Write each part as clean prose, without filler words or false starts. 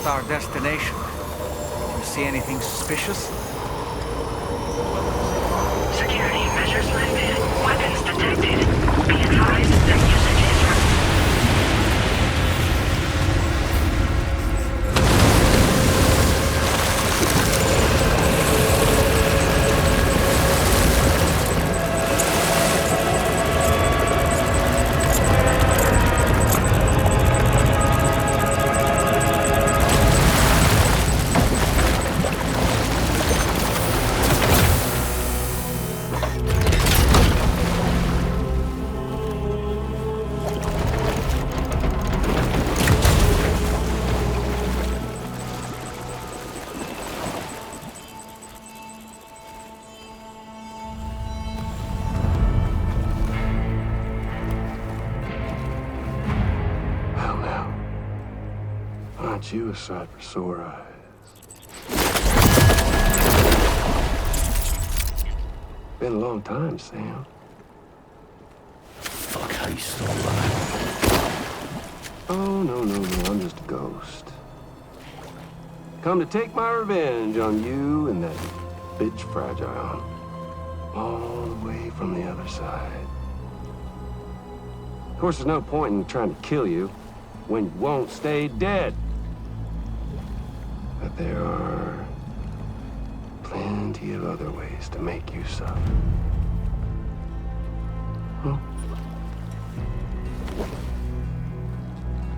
at our destination. You see anything suspicious? Security measures lifted. Weapons detected. Be advised that usage is you a sight for sore eyes. Been a long time, Sam. Fuck, how you still alive? Oh, no, I'm just a ghost. Come to take my revenge on you and that bitch Fragile. All the way from the other side. Of course, there's no point in trying to kill you when you won't stay dead. But there are plenty of other ways to make you suffer. Huh?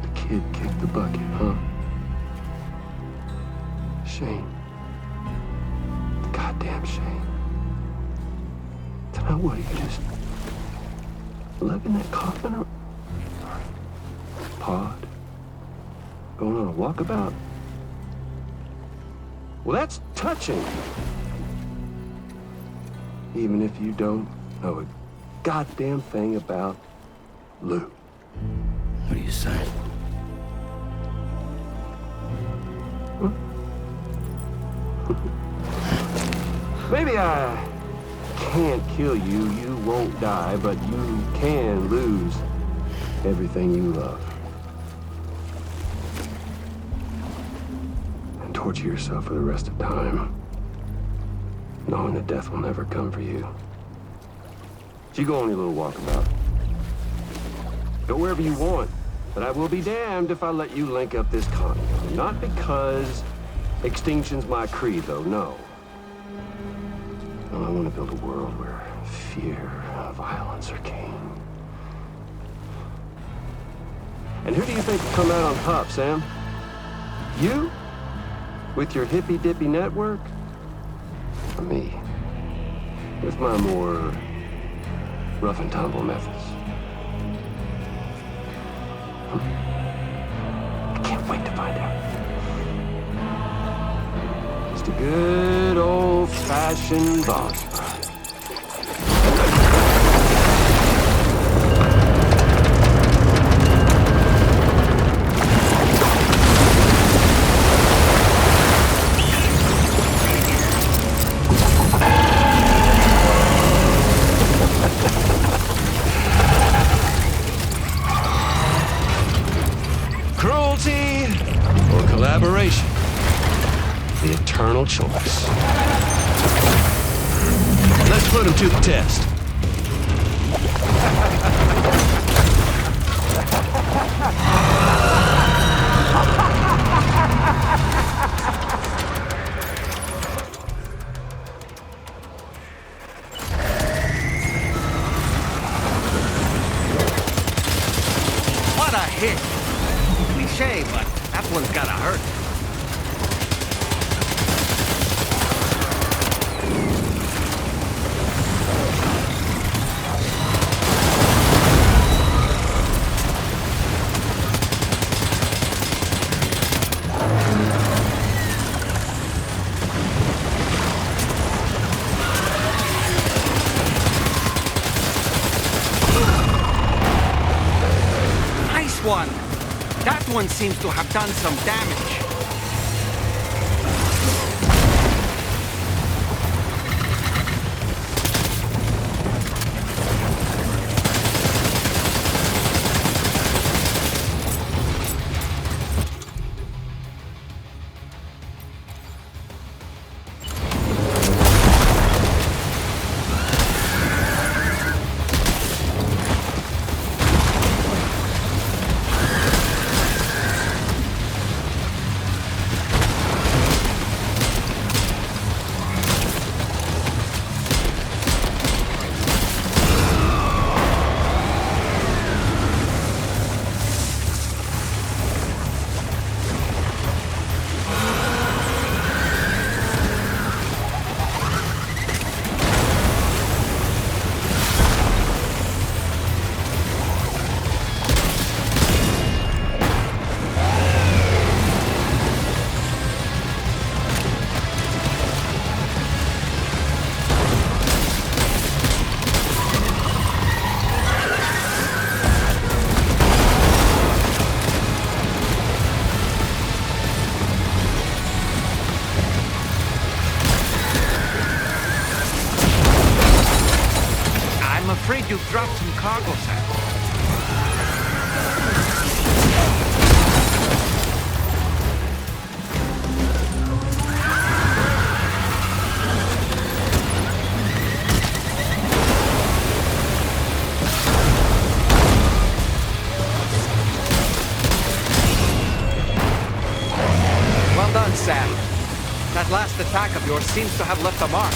The kid kicked the bucket, huh? Shame. Goddamn shame. Now what, you just lugging that coffin or pod? Going on a walkabout? Well, that's touching. Even if you don't know a goddamn thing about Lou. What are you saying? Huh? Maybe I can't kill you, you won't die, but you can lose everything you love. Torture yourself for the rest of time, knowing that death will never come for you. So you go on your little walkabout. Go wherever you want, but I will be damned if I let you link up this condo. Not because extinction's my creed, though, no. No, I want to build a world where fear and violence are king. And who do you think will come out on top, Sam? You? With your hippy-dippy network? Or me? With my more rough and tumble methods? I can't wait to find out. Just a good old-fashioned boss fight. Collaboration. The eternal choice. Let's put him to the test. What a hit! Cliche, but that one's gotta hurt. Nice one! That one seems to have done some damage. cargo, Sam. Well done, Sam. That last attack of yours seems to have left a mark.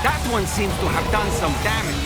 That one seems to have done some damage.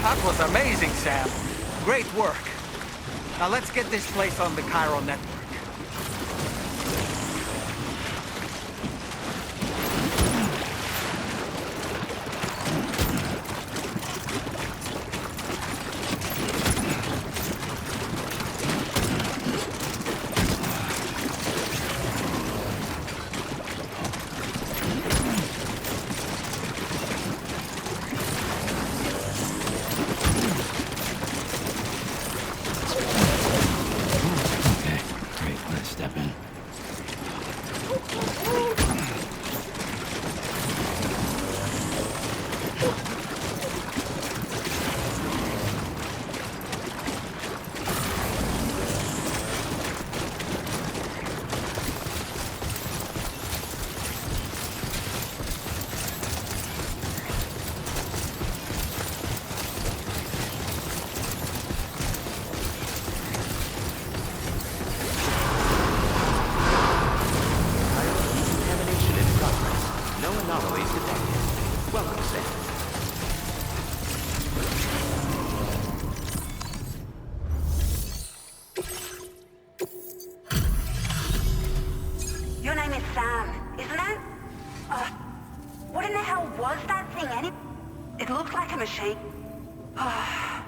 That was amazing, Sam. Great work. Now let's get this place on the Cairo network. Your name is Sam, isn't it? What in the hell was that thing, It looked like a machine. Wow.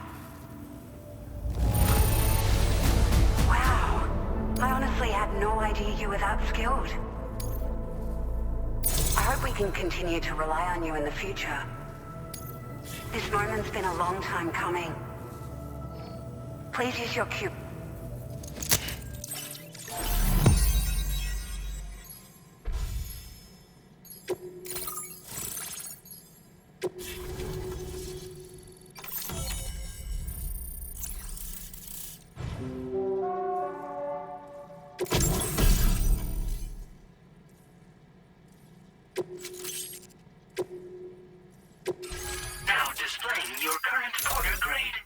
I honestly had no idea you were that skilled. I hope we can continue to rely on you in the future. This moment's been a long time coming. Please use your cube. Now displaying your current order grade.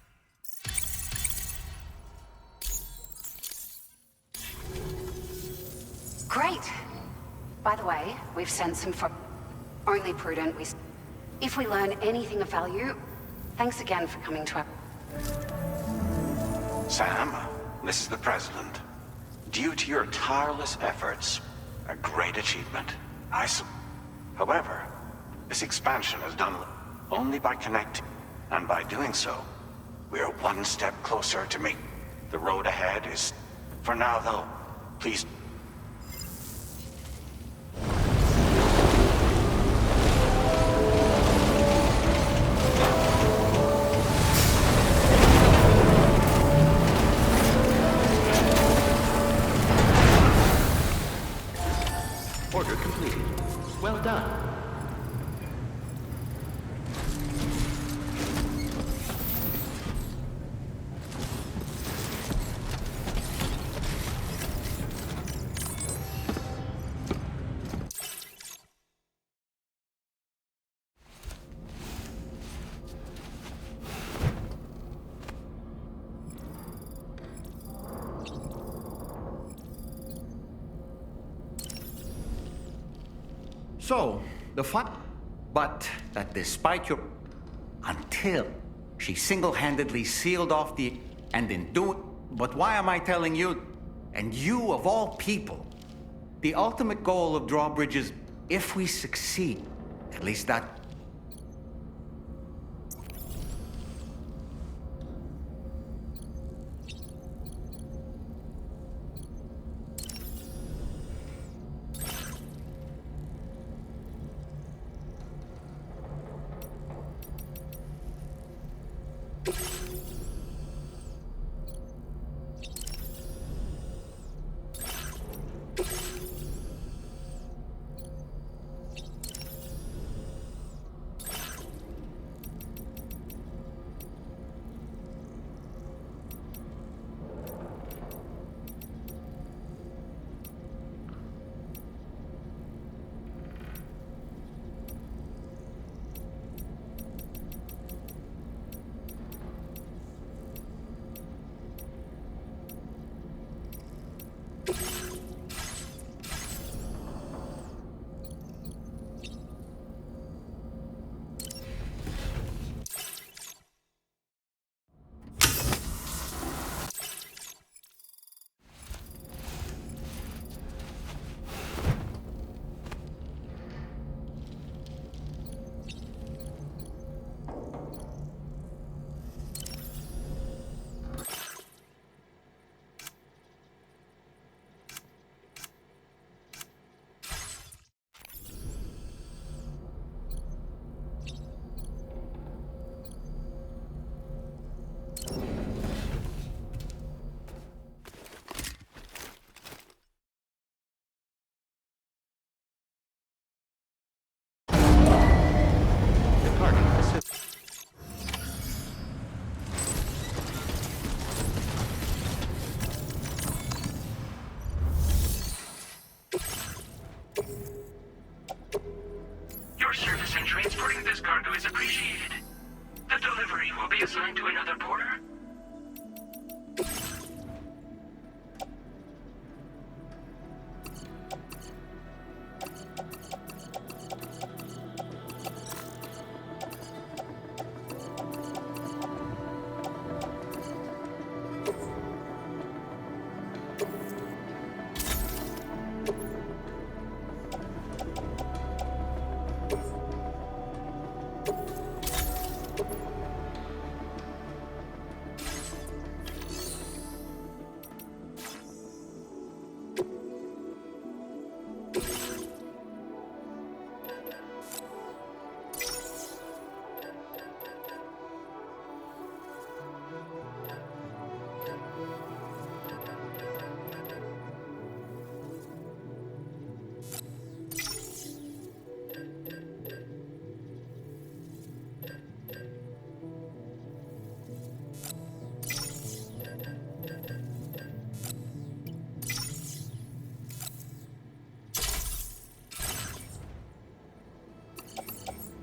Great. By the way, we've sent some for... Only prudent If we learn anything of value, thanks again for coming to our... Sam, this is the President. Due to your tireless efforts, a great achievement. However, this expansion is done only by connecting, and by doing so, we are one step closer to make the road ahead is... For now, though, please... Order completed. So, the fact, but that despite your, until she single-handedly sealed off the, and in doing, but why am I telling you, and you of all people, the ultimate goal of Drawbridge is, if we succeed, at least that. Your service in transporting this cargo is appreciated. The delivery will be assigned to another porter.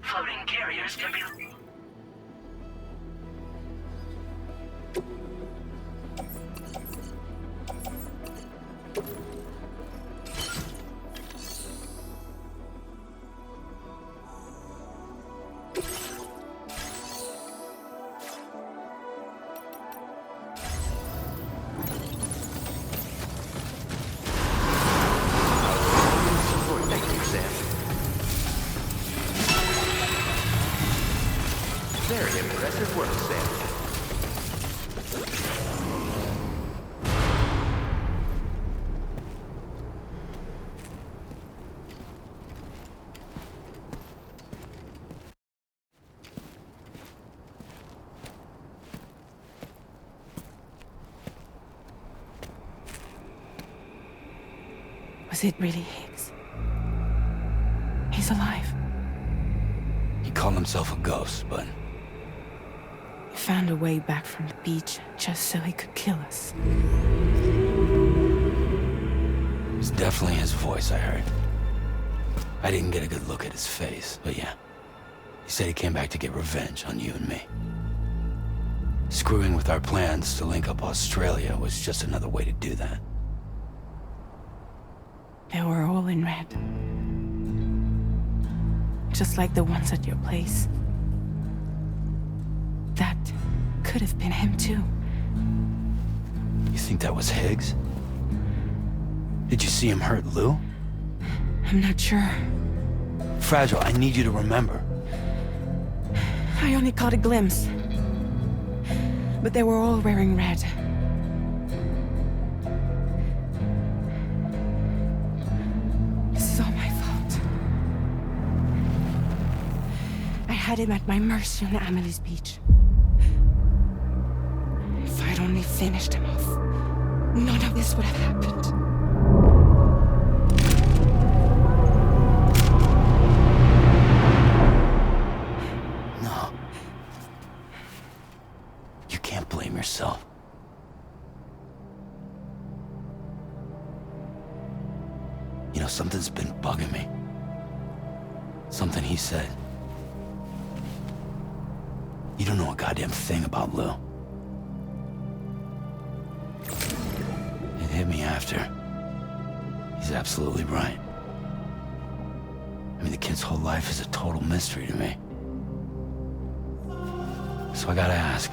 Floating carriers can be... Very impressive work, Sam. Was it really Higgs? He's alive. He called himself a ghost, but He found a way back from the beach just so he could kill us. it was definitely his voice I heard. I didn't get a good look at his face, but yeah. He said he came back to get revenge on you and me. Screwing with our plans to link up Australia was just another way to do that. They were all in red. just like the ones at your place. That could have been him too. You think that was Higgs? Did you see him hurt Lou? I'm not sure. Fragile, I need you to remember. I only caught a glimpse. But they were all wearing red. This is all my fault. I had him at my mercy on Amelie's beach. If I'd only finished him off, none of this would have happened. No. You can't blame yourself. You know, something's been bugging me. Something he said. You don't know a goddamn thing about Lou. It hit me after. He's absolutely right. I mean, the kid's whole life is a total mystery to me. So I gotta ask.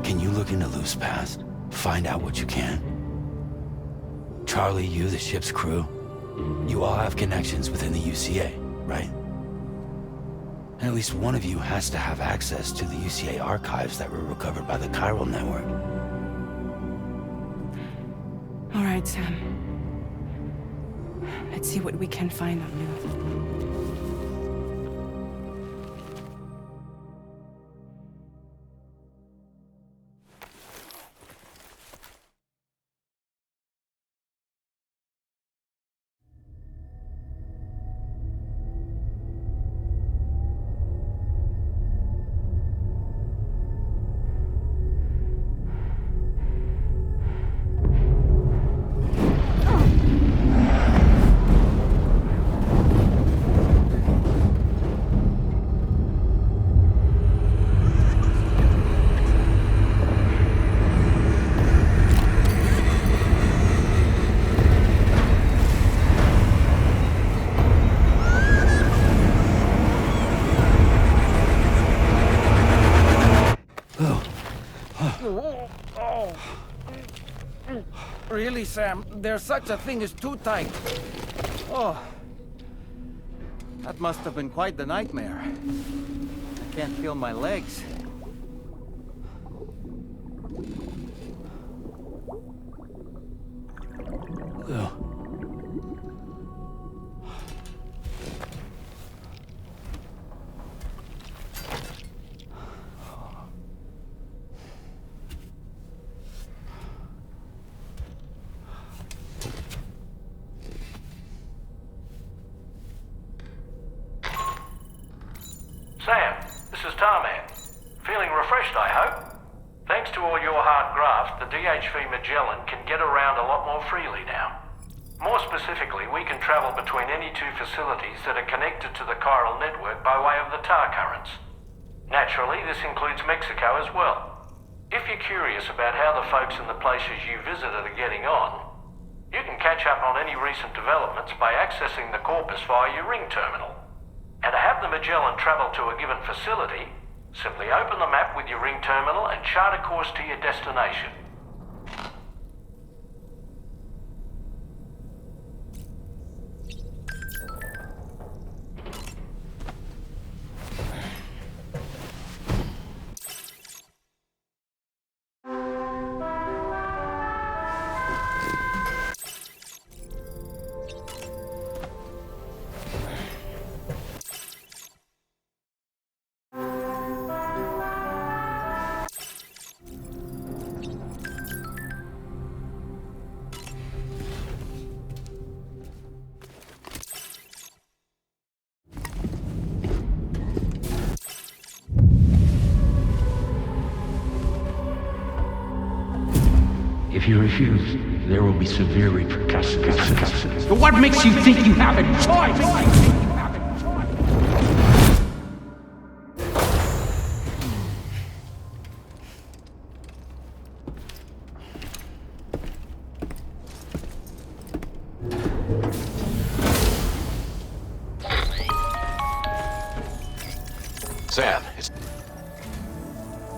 Can you look into Lou's past? Find out what you can? Charlie, you, the ship's crew, you all have connections within the UCA, right? And at least one of you has to have access to the UCA archives that were recovered by the Chiral Network. All right, Sam. Let's see what we can find on Lou. Really, Sam? There's such a thing as too tight. Oh. That must have been quite the nightmare. I can't feel my legs. Lou. Sam, this is Tarman. Feeling refreshed, I hope? Thanks to all your hard graft, the DHV Magellan can get around a lot more freely now. More specifically, we can travel between any two facilities that are connected to the chiral network by way of the tar currents. Naturally, this includes Mexico as well. If you're curious about how the folks in the places you visited are getting on, you can catch up on any recent developments by accessing the Corpus via your ring terminal. And to have the Magellan travel to a given facility, simply open the map with your ring terminal and chart a course to your destination. If you refuse, there will be severe repercussions. What makes you think you have a choice? Sam, it's...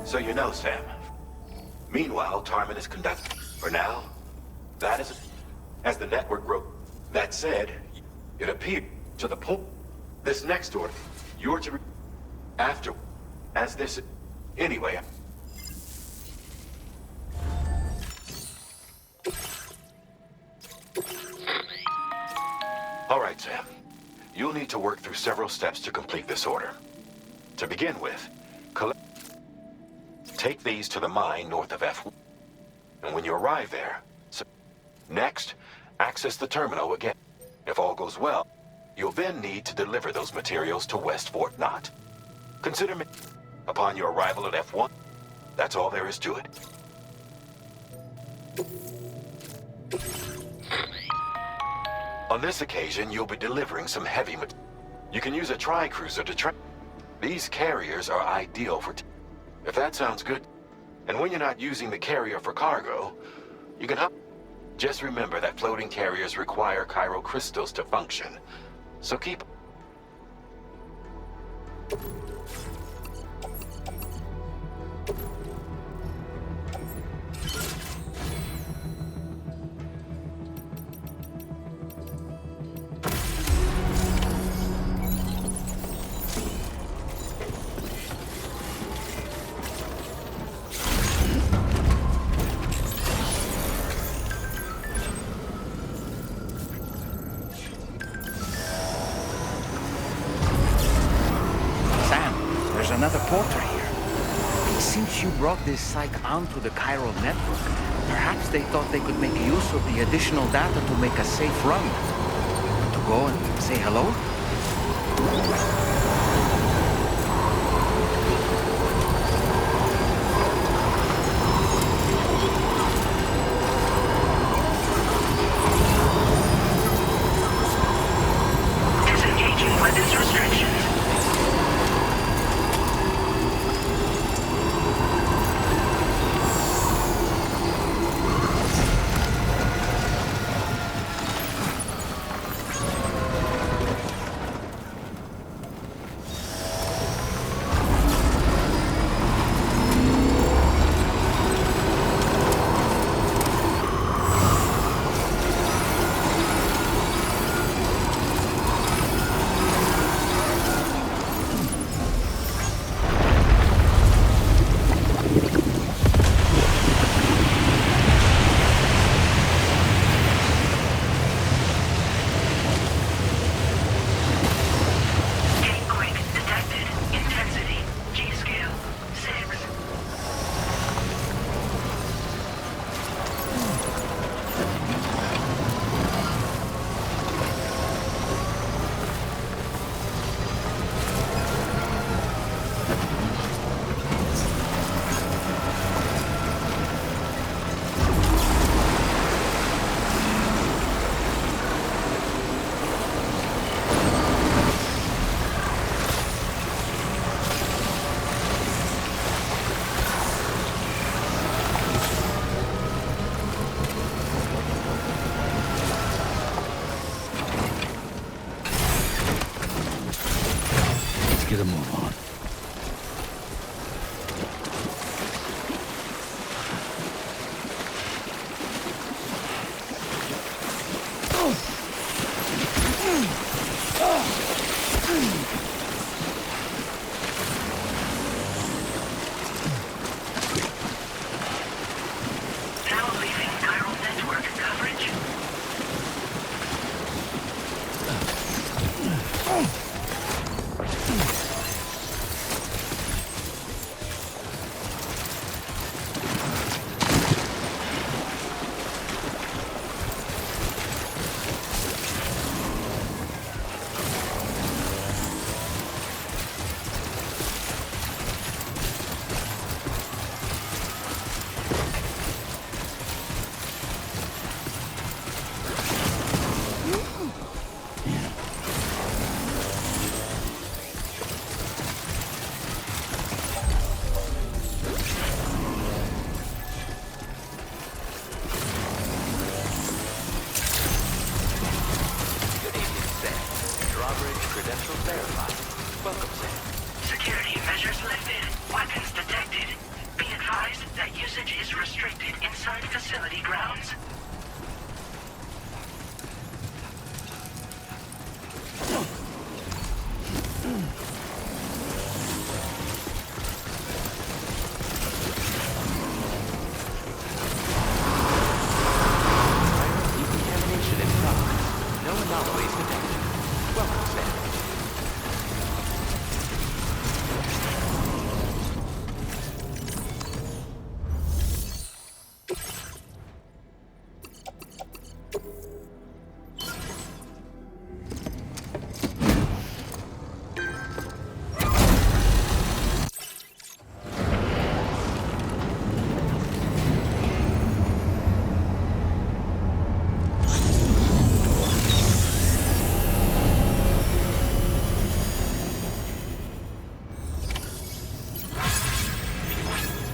So you know, Sam. Meanwhile, Tarman is conducting. For now, that is... As the network grows. That said, it appeared to the point. This next order, you're to... After... As this... Anyway... All right, Sam. You'll need to work through several steps to complete this order. To begin with, take these to the mine north of F1. And when you arrive there, next, access the terminal again. If all goes well, you'll then need to deliver those materials to West Fort Knott. Consider me upon your arrival at F1. That's all there is to it. On this occasion, you'll be delivering some heavy material. You can use a tri-cruiser to These carriers are ideal for... If that sounds good. And when you're not using the carrier for cargo, you can... Just remember that floating carriers require chiral crystals to function. So keep... Another porter here. Since you brought this site onto the chiral network, perhaps they thought they could make use of the additional data to make a safe run. To go and say hello? Disengaging weapons restrictions. Get a move on. Now leaving chiral network coverage. Credentials verified. Welcome, Sam. Security Visitors lifted. Weapons detected. Be advised that usage is restricted inside facility grounds. Decontamination in progress. No anomalies detected. Welcome, Sam.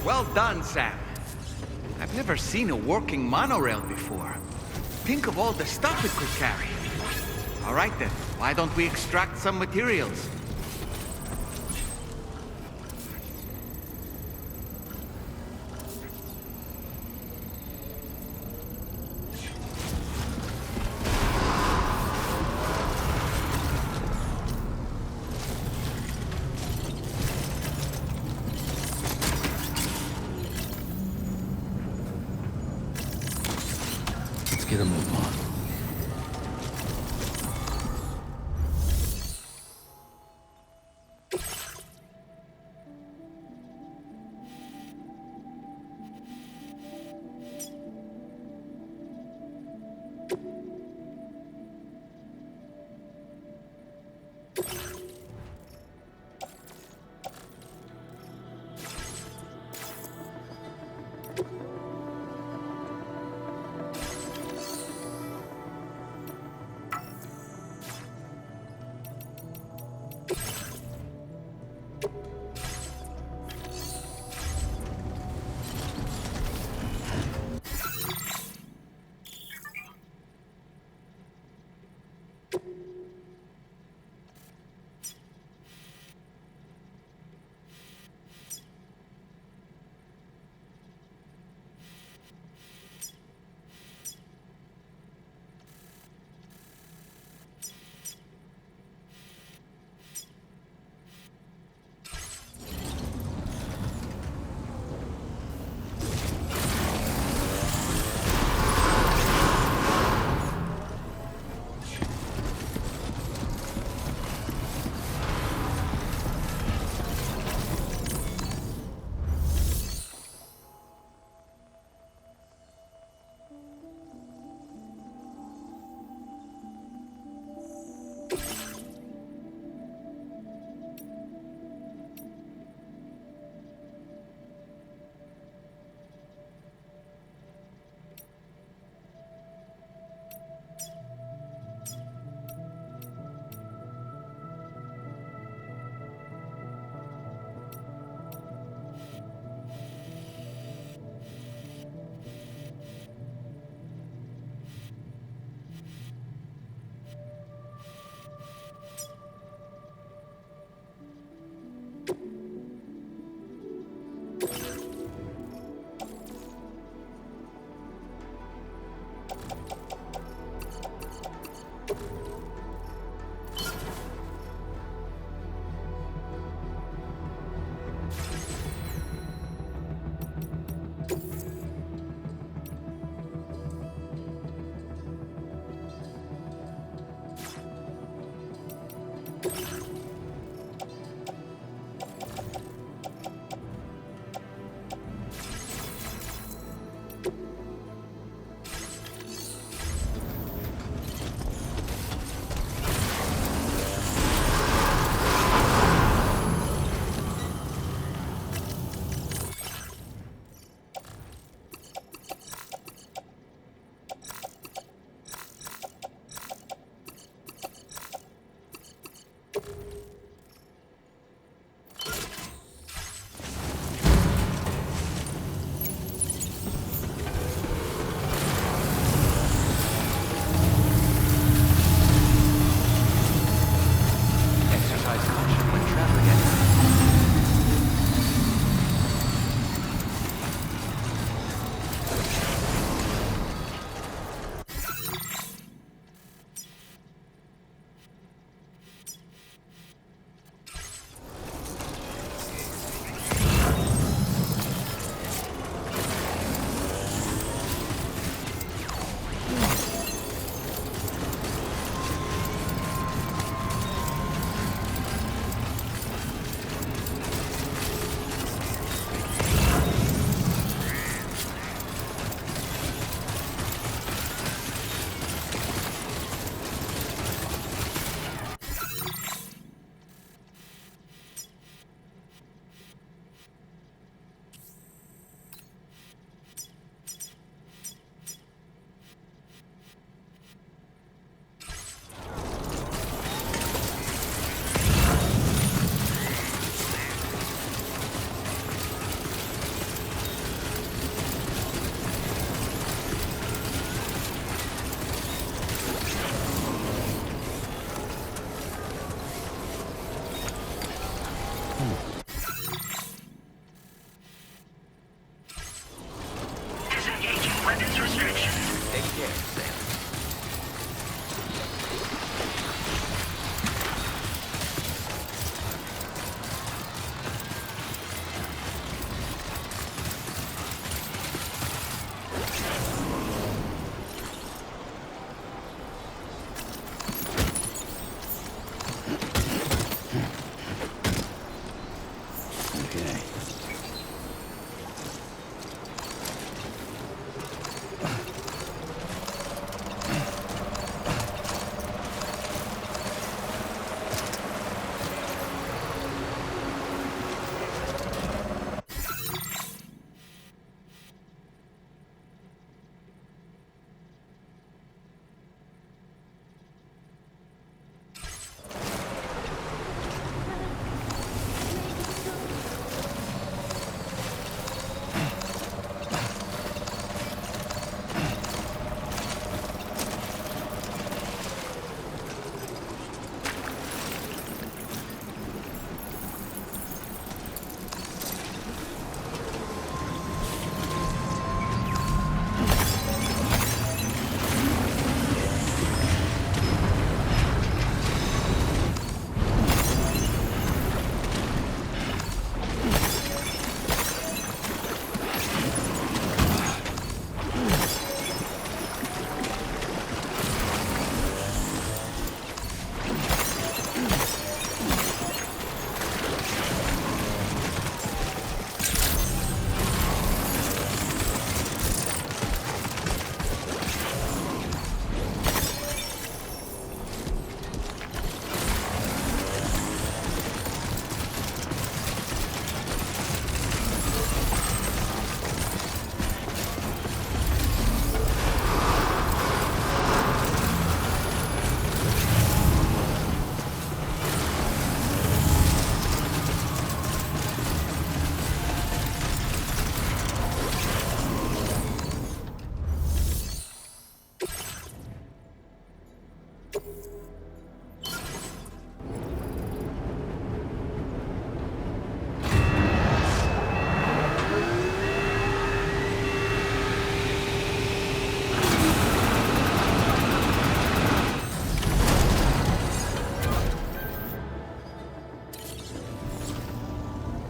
Well done, Sam. I've never seen a working monorail before. Think of all the stuff it could carry. All right then, why don't we extract some materials? Let's get a move on. Disengaging weapons restrictions. Take care, Sam.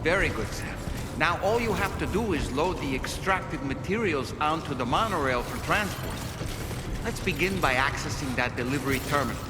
Very good, Sam. Now all you have to do is load the extracted materials onto the monorail for transport. Let's begin by accessing that delivery terminal.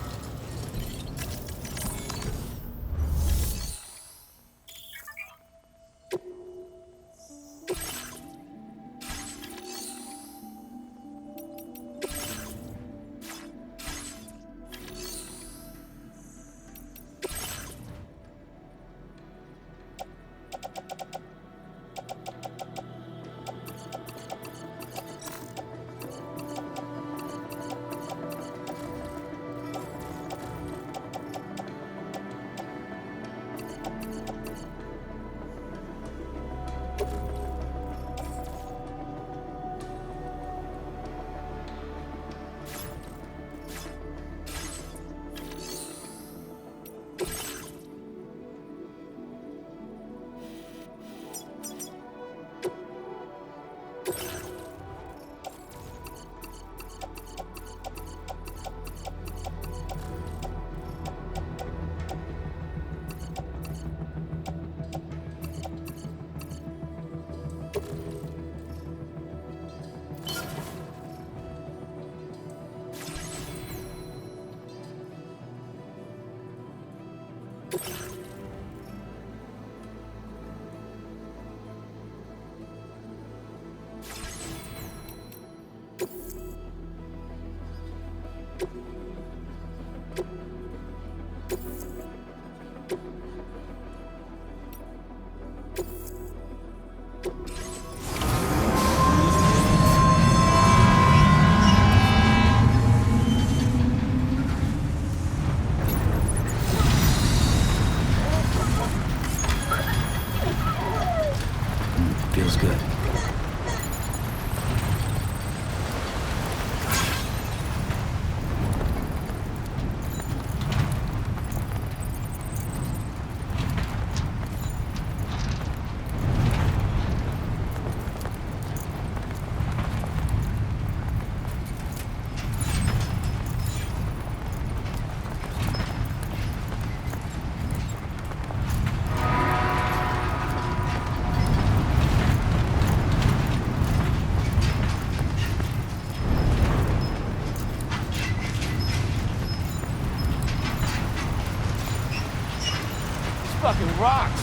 Feels good. fucking rocks!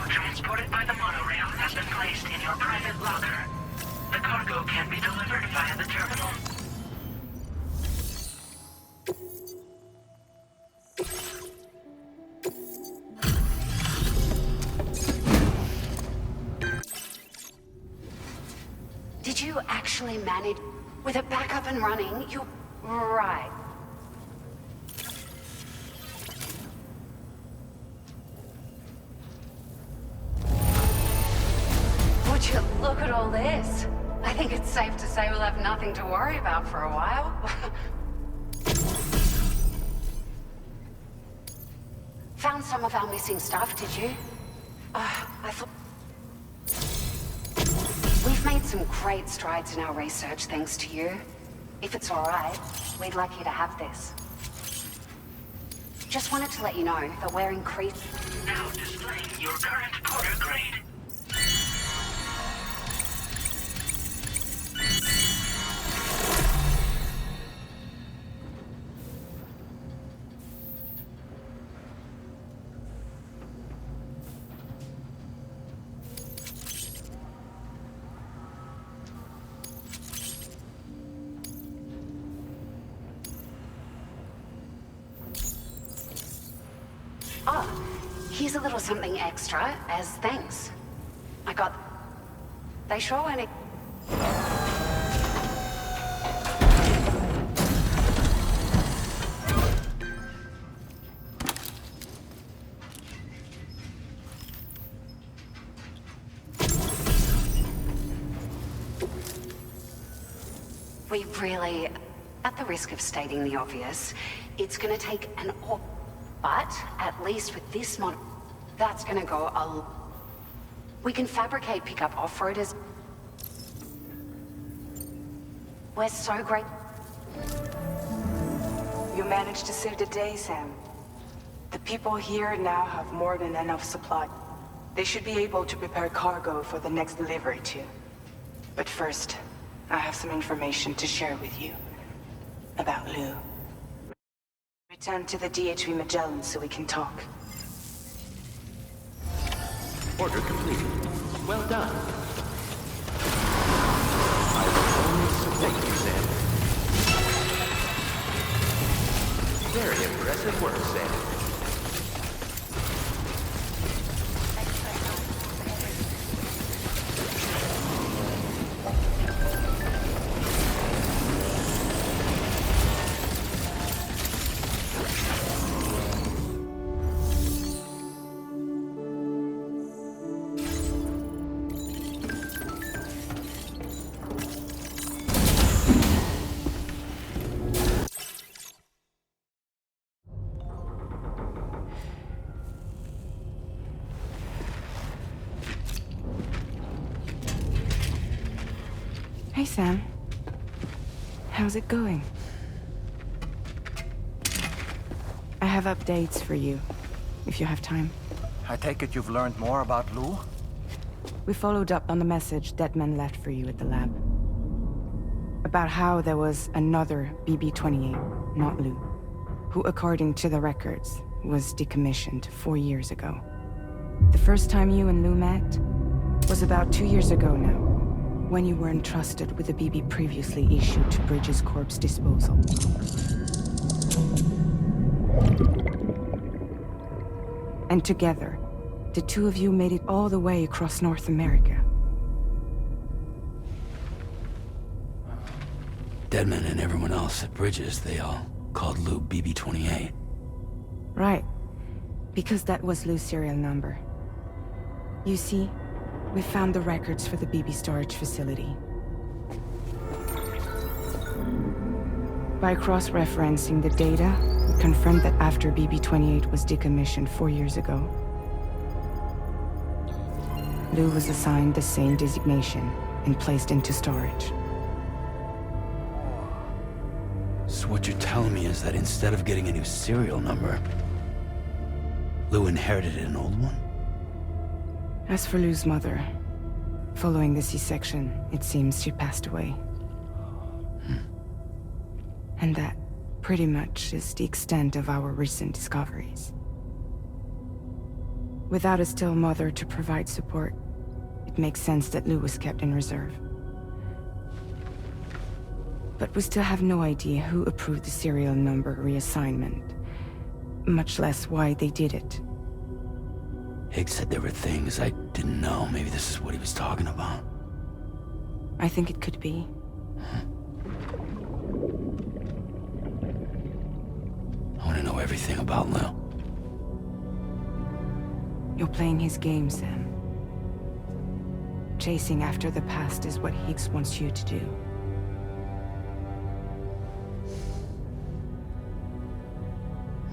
Transported by the monorail has been placed in your private locker. The cargo can be delivered via the terminal. Did you actually manage... With it back up and running, you... Right. Would you look at all this? I think it's safe to say we'll have nothing to worry about for a while. Found some of our missing stuff, did you? I thought... We've made some great strides in our research, thanks to you. If it's all right, we'd like you to have this. Just wanted to let you know that we're increasing... Now displaying your current Porter grade. Oh, here's a little something extra as thanks. I got... They sure weren't... We really... At the risk of stating the obvious, it's gonna take an... But, at least with this mod, that's gonna go a... We can fabricate pickup off-roaders. We're so great. You managed to save the day, Sam. The people here now have more than enough supply. They should be able to prepare cargo for the next delivery, too. But first, I have some information to share with you. About Lou. Return to the DHV Magellan so we can talk. Order completed. Well done. I will only support you, Sam. Very impressive work, Sam. Hey, Sam. How's it going? I have updates for you, if you have time. I take it you've learned more about Lou? We followed up on the message Deadman left for you at the lab. About how there was another BB-28, not Lou, who, according to the records, was decommissioned 4 years ago. The first time you and Lou met was about 2 years ago now, when you were entrusted with the BB previously issued to Bridges Corp's disposal. And together, the two of you made it all the way across North America. Deadman and everyone else at Bridges, they all called Lou BB-28. Right. Because that was Lou's serial number. You see, we found the records for the BB storage facility. By cross-referencing the data, we confirmed that after BB-28 was decommissioned 4 years ago, Lou was assigned the same designation and placed into storage. So what you're telling me is that instead of getting a new serial number, Lou inherited an old one? As for Lou's mother, following the C-section, it seems she passed away. And that, pretty much, is the extent of our recent discoveries. Without a still mother to provide support, it makes sense that Lou was kept in reserve. But we still have no idea who approved the serial number reassignment, much less why they did it. Higgs said there were things I didn't know. Maybe this is what he was talking about. I think it could be. I want to know everything about Lou. You're playing his game, Sam. Chasing after the past is what Higgs wants you to do.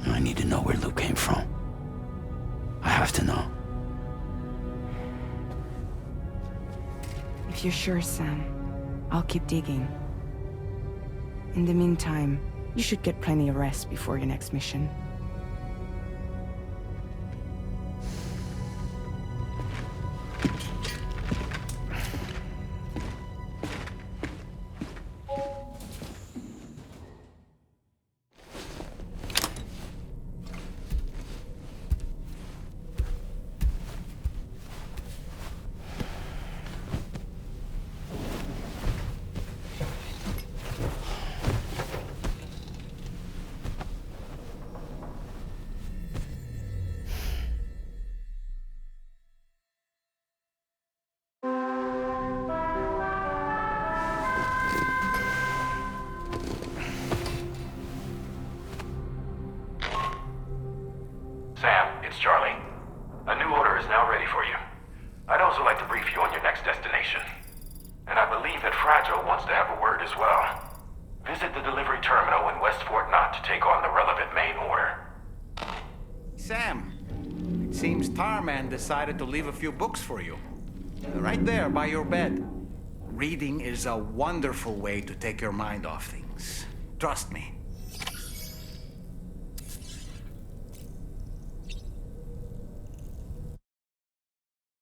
I need to know where Lou came from. I have to know. If you're sure, Sam, I'll keep digging. In the meantime, you should get plenty of rest before your next mission. Sam, it's Charlie. A new order is now ready for you. I'd also like to brief you on your next destination. And I believe that Fragile wants to have a word as well. Visit the delivery terminal in West Fort Knott to take on the relevant main order. Sam, it seems Tarman decided to leave a few books for you. Right there by your bed. Reading is a wonderful way to take your mind off things. Trust me.